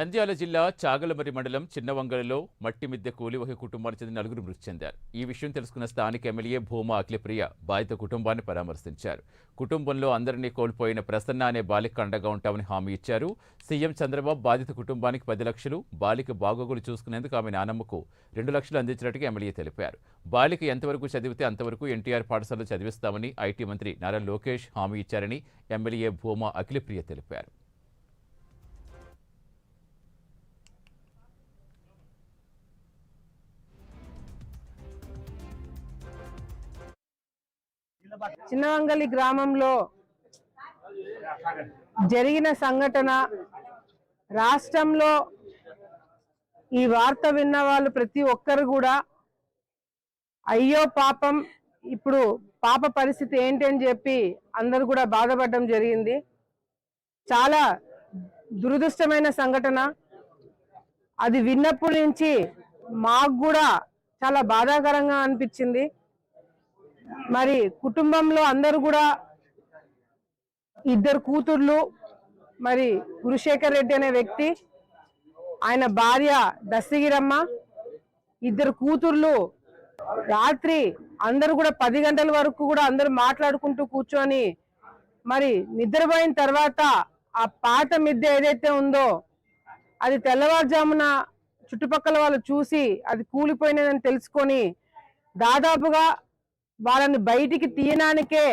నంద్యాల జిల్లా చాగలమరి మండలం చిన్నవంగలలో మట్టి మిద్దె కూలి ఒక కుటుంబానికి చెందిన 4 మృతి చెందారు. ఈ విషయం తెలుసుకున్న స్థానిక ఎమ్మెల్యే భూమా అఖిలప్రియ బాధిత కుటుంబాన్ని పరామర్శించారు. కుటుంబంలో అందరినీ కోల్పోయిన ప్రసన్న అనే బాలిక అండగా ఉంటామని హామీ ఇచ్చారు. సీఎం చంద్రబాబు బాధిత కుటుంబానికి 10 లక్షలు, బాలిక బాగోగులు చూసుకునేందుకు ఆమె నానమ్మకు 2 లక్షలు అందించినట్టుగా ఎమ్మెల్యే తెలిపారు. బాలిక ఎంతవరకు చదివితే అంతవరకు ఎన్టీఆర్ పాఠశాలలో చదివిస్తామని ఐటీ మంత్రి నారా లోకేష్ హామీ ఇచ్చారని ఎమ్మెల్యే భూమా అఖిలప్రియ తెలిపారు. చిన్నవంగలి గ్రామంలో జరిగిన సంఘటన రాష్ట్రంలో ఈ వార్త విన్న వాళ్ళు ప్రతి ఒక్కరు కూడా అయ్యో పాపం, ఇప్పుడు పాప పరిస్థితి ఏంటి అని చెప్పి అందరూ కూడా బాధపడడం జరిగింది. చాలా దురదృష్టమైన సంఘటన. అది విన్నప్పటి నుంచి మాకు కూడా చాలా బాధాకరంగా అనిపించింది. మరి కుటుంబంలో అందరూ కూడా 2 కూతుర్లు, మరి గురుశేఖర్ రెడ్డి అనే వ్యక్తి, ఆయన భార్య దస్తగిరమ్మ, 2 కూతుర్లు. రాత్రి అందరూ కూడా 10 గంటల వరకు కూడా అందరూ మాట్లాడుకుంటూ కూర్చొని మరి నిద్రపోయిన తర్వాత ఆ పాత మిద్దె ఏదైతే ఉందో అది తెల్లవారుజామున చుట్టుపక్కల వాళ్ళు చూసి అది కూలిపోయినదని తెలుసుకొని దాదాపుగా వాళ్ళని బయటికి తీయడానికే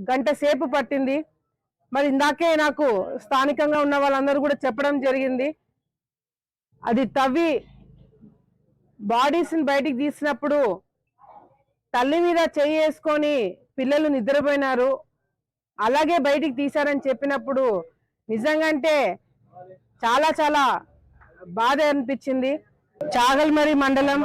గంట సేపు పట్టింది. మరి ఇందాకే నాకు స్థానికంగా ఉన్న వాళ్ళందరూ కూడా చెప్పడం జరిగింది. అది తవ్వి బాడీస్ని బయటికి తీసినప్పుడు తల్లి మీద చెయ్యి వేసుకొని పిల్లలు నిద్రపోయినారు, అలాగే బయటికి తీశారని చెప్పినప్పుడు నిజంగా అంటే చాలా చాలా బాధ అనిపించింది. చాగల్మరి మండలం